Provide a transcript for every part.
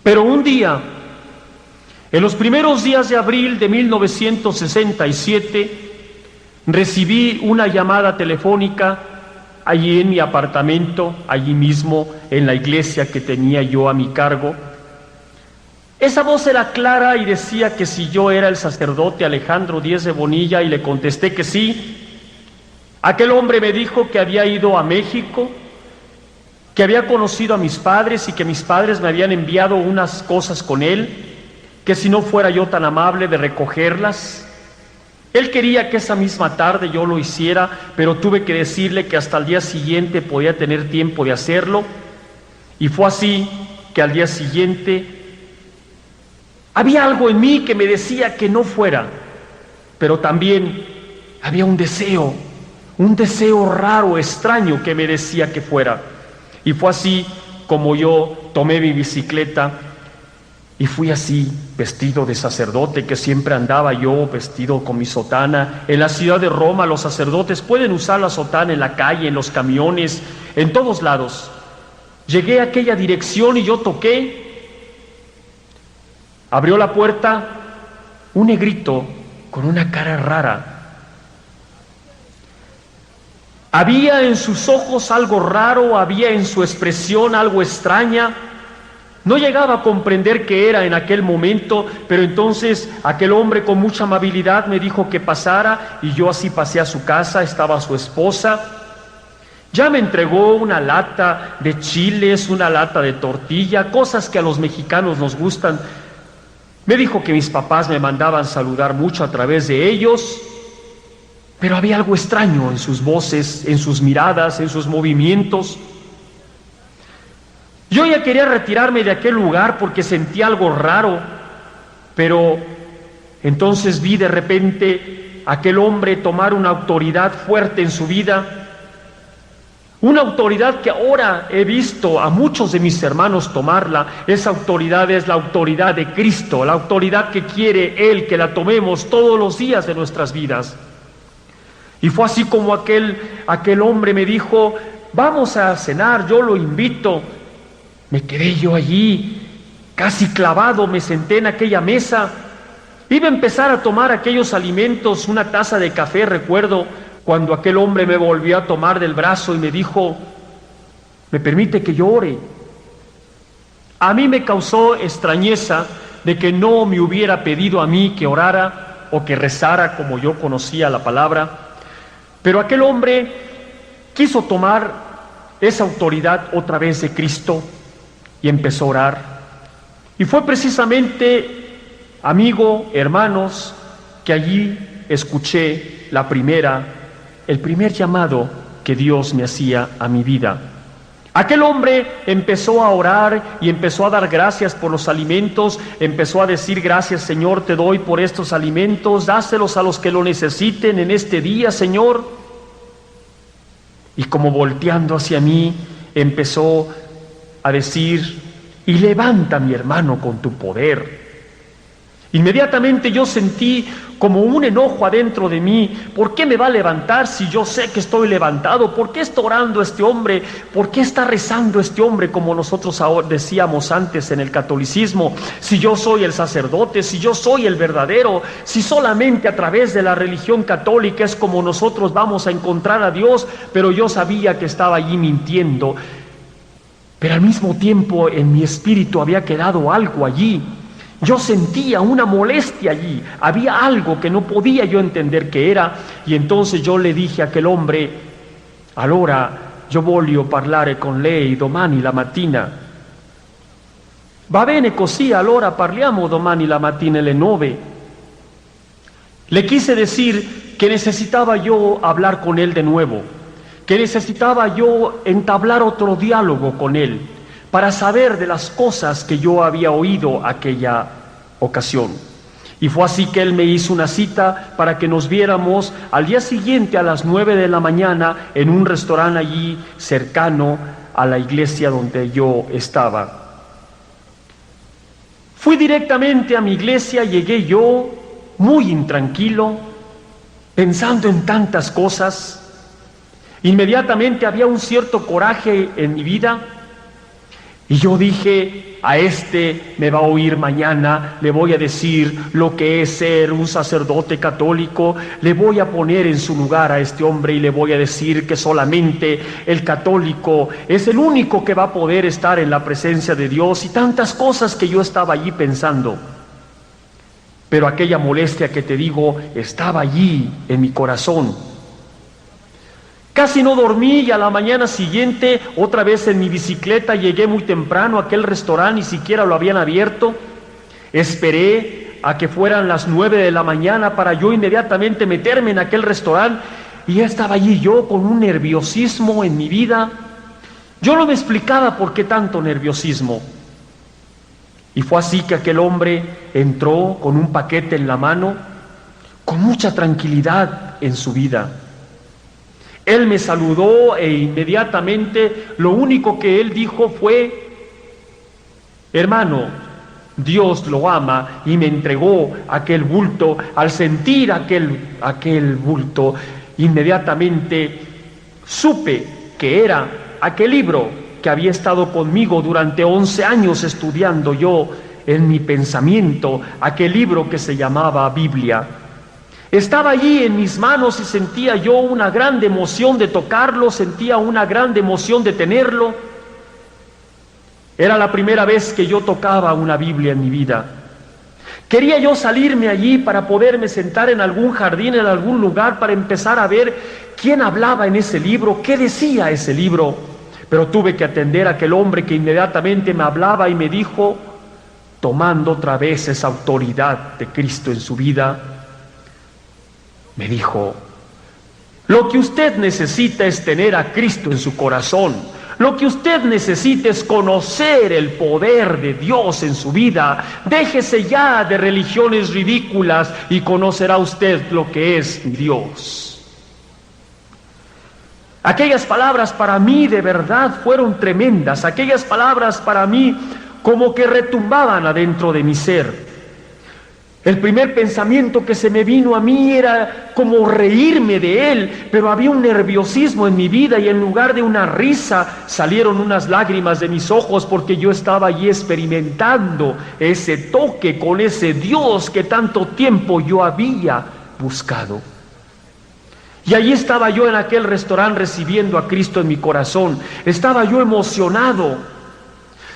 Pero un día, en los primeros días de abril de 1967, recibí una llamada telefónica allí en mi apartamento, allí mismo en la iglesia que tenía yo a mi cargo. Esa voz era clara y decía que si yo era el sacerdote Alejandro Díez de Bonilla, y le contesté que sí. Aquel hombre me dijo que había ido a México, que había conocido a mis padres y que mis padres me habían enviado unas cosas con él, que si no fuera yo tan amable de recogerlas. Él quería que esa misma tarde yo lo hiciera, pero tuve que decirle que hasta el día siguiente podía tener tiempo de hacerlo, y fue así que al día siguiente había algo en mí que me decía que no fuera, pero también había un deseo raro, extraño, que me decía que fuera. Y fue así como yo tomé mi bicicleta y fui así, vestido de sacerdote, que siempre andaba yo vestido con mi sotana. En la ciudad de Roma los sacerdotes pueden usar la sotana en la calle, en los camiones, en todos lados. Llegué a aquella dirección y yo toqué. Abrió la puerta un negrito con una cara rara. Había en sus ojos algo raro, había en su expresión algo extraña. No llegaba a comprender qué era en aquel momento, pero entonces aquel hombre con mucha amabilidad me dijo que pasara, y yo así pasé a su casa. Estaba su esposa. Ya me entregó una lata de chiles, una lata de tortilla, cosas que a los mexicanos nos gustan. Me dijo que mis papás me mandaban saludar mucho a través de ellos, pero había algo extraño en sus voces, en sus miradas, en sus movimientos. Yo ya quería retirarme de aquel lugar porque sentía algo raro, pero entonces vi de repente a aquel hombre tomar una autoridad fuerte en su vida, una autoridad que ahora he visto a muchos de mis hermanos tomarla. Esa autoridad es la autoridad de Cristo, la autoridad que quiere Él que la tomemos todos los días de nuestras vidas. Y fue así como aquel hombre me dijo: vamos a cenar, yo lo invito. Me quedé yo allí, casi clavado, me senté en aquella mesa. Iba a empezar a tomar aquellos alimentos, una taza de café, recuerdo, cuando aquel hombre me volvió a tomar del brazo y me dijo: ¿me permite que yo ore? A mí me causó extrañeza de que no me hubiera pedido a mí que orara o que rezara como yo conocía la palabra, pero aquel hombre quiso tomar esa autoridad otra vez de Cristo y empezó a orar. Y fue precisamente, amigo, hermanos, que allí escuché el primer llamado que Dios me hacía a mi vida. Aquel hombre empezó a orar y empezó a dar gracias por los alimentos, empezó a decir: gracias, Señor, te doy por estos alimentos, dáselos a los que lo necesiten en este día, Señor. Y como volteando hacia mí, empezó a decir: y levanta, mi hermano, con tu poder. Inmediatamente yo sentí como un enojo adentro de mí. ¿Por qué me va a levantar si yo sé que estoy levantado? ¿Por qué está orando este hombre? ¿Por qué está rezando este hombre como nosotros decíamos antes en el catolicismo? Si yo soy el sacerdote, si yo soy el verdadero, si solamente a través de la religión católica es como nosotros vamos a encontrar a Dios. Pero yo sabía que estaba allí mintiendo. Pero al mismo tiempo en mi espíritu había quedado algo allí. Yo sentía una molestia allí, había algo que no podía yo entender qué era, y entonces yo le dije a aquel hombre: allora io voglio parlare con lei domani la mattina. Va bene così, allora parliamo domani la mattina alle 9. Le quise decir que necesitaba yo hablar con él de nuevo, que necesitaba yo entablar otro diálogo con él, para saber de las cosas que yo había oído aquella ocasión. Y fue así que él me hizo una cita para que nos viéramos al día siguiente a las 9 de la mañana en un restaurante allí cercano a la iglesia donde yo estaba. Fui directamente a mi iglesia, llegué yo muy intranquilo, pensando en tantas cosas. Inmediatamente había un cierto coraje en mi vida. Y yo dije, a este me va a oír mañana, le voy a decir lo que es ser un sacerdote católico, le voy a poner en su lugar a este hombre y le voy a decir que solamente el católico es el único que va a poder estar en la presencia de Dios, y tantas cosas que yo estaba allí pensando. Pero aquella molestia que te digo estaba allí en mi corazón. Casi no dormí, y a la mañana siguiente, otra vez en mi bicicleta, llegué muy temprano a aquel restaurante, ni siquiera lo habían abierto. Esperé a que fueran las 9 de la mañana para yo inmediatamente meterme en aquel restaurante, y ya estaba allí yo con un nerviosismo en mi vida. Yo no me explicaba por qué tanto nerviosismo. Y fue así que aquel hombre entró con un paquete en la mano, con mucha tranquilidad en su vida. Él me saludó e inmediatamente lo único que él dijo fue: hermano, Dios lo ama, y me entregó aquel bulto. Al sentir aquel bulto, inmediatamente supe que era aquel libro que había estado conmigo durante 11 años estudiando yo en mi pensamiento, aquel libro que se llamaba Biblia. Estaba allí en mis manos y sentía yo una gran emoción de tocarlo, sentía una gran emoción de tenerlo. Era la primera vez que yo tocaba una Biblia en mi vida. Quería yo salirme allí para poderme sentar en algún jardín, en algún lugar, para empezar a ver quién hablaba en ese libro, qué decía ese libro. Pero tuve que atender a aquel hombre que inmediatamente me hablaba y me dijo, tomando otra vez esa autoridad de Cristo en su vida, me dijo: lo que usted necesita es tener a Cristo en su corazón. Lo que usted necesita es conocer el poder de Dios en su vida. Déjese ya de religiones ridículas y conocerá usted lo que es Dios. Aquellas palabras para mí de verdad fueron tremendas. Aquellas palabras para mí como que retumbaban adentro de mi ser. El primer pensamiento que se me vino a mí era como reírme de él, pero había un nerviosismo en mi vida, y en lugar de una risa salieron unas lágrimas de mis ojos, porque yo estaba allí experimentando ese toque con ese Dios que tanto tiempo yo había buscado. Y allí estaba yo en aquel restaurante recibiendo a Cristo en mi corazón. Estaba yo emocionado.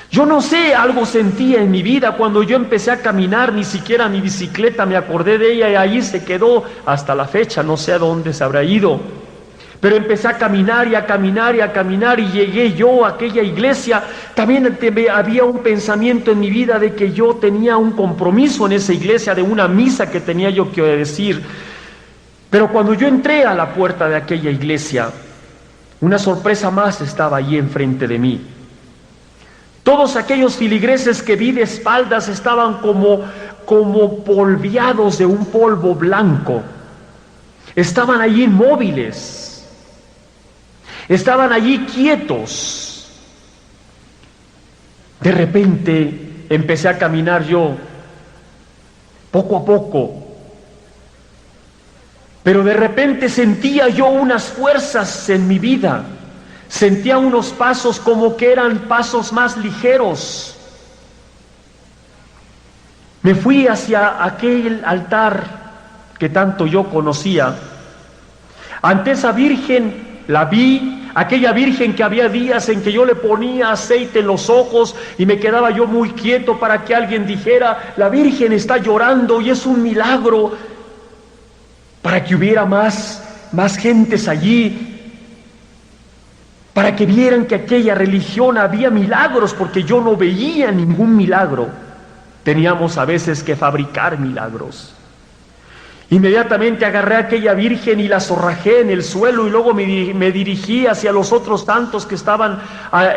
Yo no sé, algo sentía en mi vida cuando yo empecé a caminar. Ni siquiera mi bicicleta me acordé de ella, y ahí se quedó hasta la fecha, no sé a dónde se habrá ido. Pero empecé a caminar y a caminar y a caminar, y llegué yo a aquella iglesia. También había un pensamiento en mi vida de que yo tenía un compromiso en esa iglesia, de una misa que tenía yo que decir. Pero cuando yo entré a la puerta de aquella iglesia, una sorpresa más estaba allí enfrente de mí. Todos aquellos filigreses que vi de espaldas estaban como polveados de un polvo blanco. Estaban allí inmóviles. Estaban allí quietos. De repente empecé a caminar yo, poco a poco. Pero de repente sentía yo unas fuerzas en mi vida. Sentía unos pasos como que eran pasos más ligeros. Me fui hacia aquel altar que tanto yo conocía. Ante esa virgen la vi, aquella virgen que había días en que yo le ponía aceite en los ojos y me quedaba yo muy quieto para que alguien dijera: la virgen está llorando y es un milagro, para que hubiera más gentes allí, para que vieran que aquella religión había milagros, porque yo no veía ningún milagro. Teníamos a veces que fabricar milagros. Inmediatamente agarré a aquella virgen y la zorrajé en el suelo, y luego me dirigí hacia los otros tantos que estaban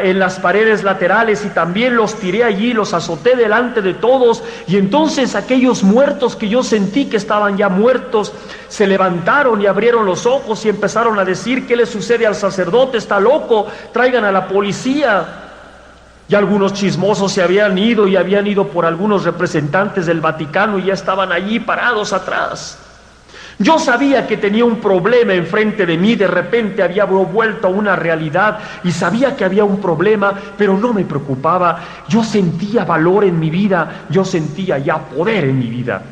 en las paredes laterales, y también los tiré allí, los azoté delante de todos. Y entonces aquellos muertos que yo sentí que estaban ya muertos se levantaron y abrieron los ojos y empezaron a decir: ¿qué le sucede al sacerdote? Está loco, traigan a la policía. Y algunos chismosos se habían ido, y habían ido por algunos representantes del Vaticano, y ya estaban allí parados atrás. Yo sabía que tenía un problema enfrente de mí, de repente había vuelto a una realidad y sabía que había un problema, pero no me preocupaba. Yo sentía valor en mi vida, yo sentía ya poder en mi vida.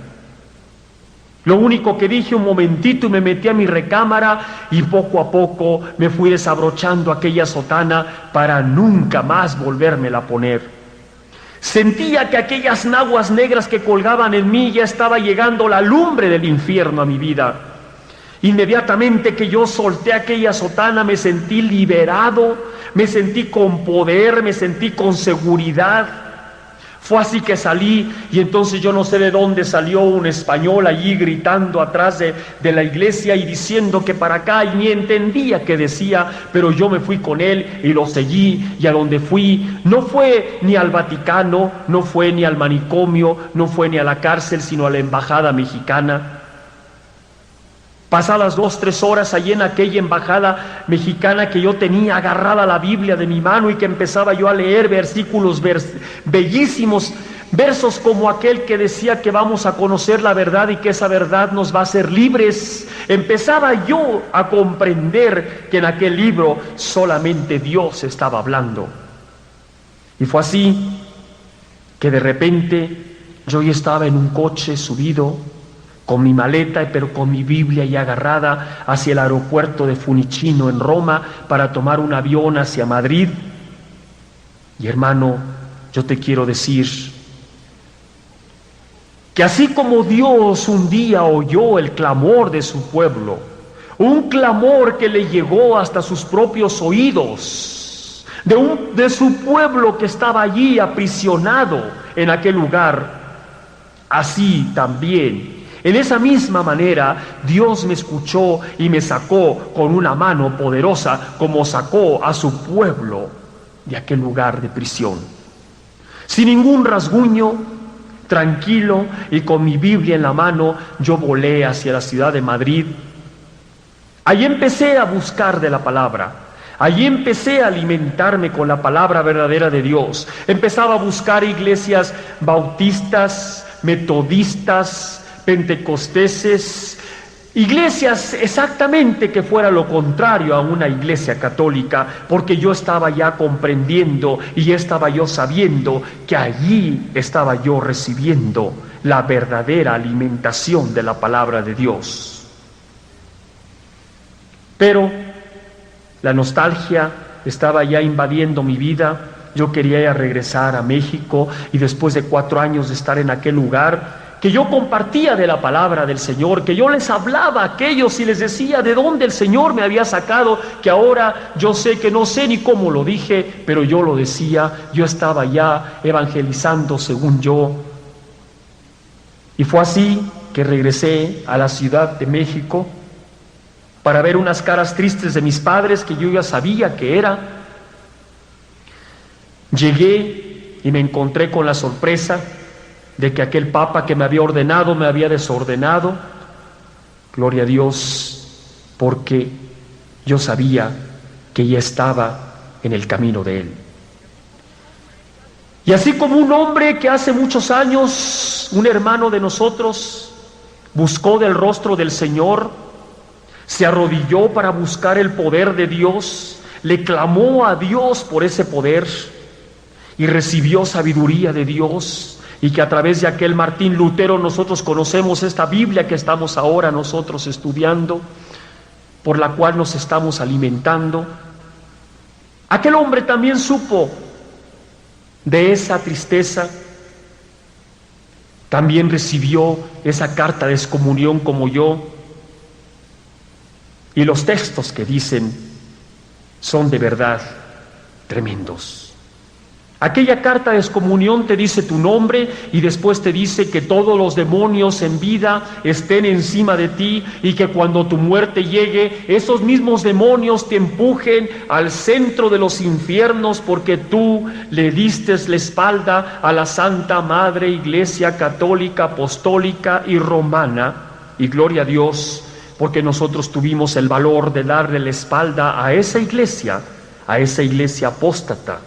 Lo único que dije un momentito y me metí a mi recámara y poco a poco me fui desabrochando aquella sotana para nunca más volvérmela a poner. Sentía que aquellas naguas negras que colgaban en mí ya estaba llegando la lumbre del infierno a mi vida. Inmediatamente que yo solté aquella sotana me sentí liberado, me sentí con poder, me sentí con seguridad. Fue así que salí y entonces yo no sé de dónde salió un español allí gritando atrás de la iglesia y diciendo que para acá, y ni entendía qué decía, pero yo me fui con él y lo seguí, y a donde fui no fue ni al Vaticano, no fue ni al manicomio, no fue ni a la cárcel, sino a la embajada mexicana. Pasadas 2-3 horas allí en aquella embajada mexicana que yo tenía agarrada la Biblia de mi mano y que empezaba yo a leer versículos bellísimos, versos como aquel que decía que vamos a conocer la verdad y que esa verdad nos va a hacer libres. Empezaba yo a comprender que en aquel libro solamente Dios estaba hablando. Y fue así que de repente yo ya estaba en un coche subido, con mi maleta, pero con mi Biblia ya agarrada hacia el aeropuerto de Fiumicino en Roma para tomar un avión hacia Madrid. Y hermano, yo te quiero decir que así como Dios un día oyó el clamor de su pueblo, un clamor que le llegó hasta sus propios oídos, de su pueblo que estaba allí aprisionado en aquel lugar, así también, en esa misma manera, Dios me escuchó y me sacó con una mano poderosa, como sacó a su pueblo de aquel lugar de prisión. Sin ningún rasguño, tranquilo y con mi Biblia en la mano, yo volé hacia la ciudad de Madrid. Allí empecé a buscar de la palabra. Allí empecé a alimentarme con la palabra verdadera de Dios. Empezaba a buscar iglesias bautistas, metodistas, pentecosteses, iglesias exactamente que fuera lo contrario a una iglesia católica, porque yo estaba ya comprendiendo y ya estaba yo sabiendo que allí estaba yo recibiendo la verdadera alimentación de la palabra de Dios. Pero la nostalgia estaba ya invadiendo mi vida. Yo quería ya regresar a México y después de 4 años de estar en aquel lugar, que yo compartía de la palabra del Señor, que yo les hablaba a aquellos y les decía de dónde el Señor me había sacado, que ahora yo sé que no sé ni cómo lo dije, pero yo lo decía, yo estaba ya evangelizando según yo. Y fue así que regresé a la Ciudad de México para ver unas caras tristes de mis padres que yo ya sabía que era. Llegué y me encontré con la sorpresa de que aquel papa que me había ordenado me había desordenado. Gloria a Dios, porque yo sabía que ya estaba en el camino de Él. Y así como un hombre que hace muchos años, un hermano de nosotros, buscó del rostro del Señor, se arrodilló para buscar el poder de Dios, le clamó a Dios por ese poder y recibió sabiduría de Dios, y que a través de aquel Martín Lutero nosotros conocemos esta Biblia que estamos ahora nosotros estudiando, por la cual nos estamos alimentando. Aquel hombre también supo de esa tristeza, también recibió esa carta de excomunión como yo, y los textos que dicen son de verdad tremendos. Aquella carta de excomunión te dice tu nombre y después te dice que todos los demonios en vida estén encima de ti y que cuando tu muerte llegue, esos mismos demonios te empujen al centro de los infiernos porque tú le diste la espalda a la Santa Madre Iglesia Católica, Apostólica y Romana. Y gloria a Dios, porque nosotros tuvimos el valor de darle la espalda a esa iglesia apóstata.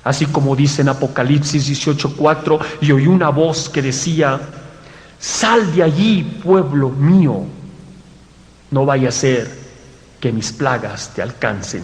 Así como dice en Apocalipsis 18:4, y oí una voz que decía: sal de allí, pueblo mío, no vaya a ser que mis plagas te alcancen.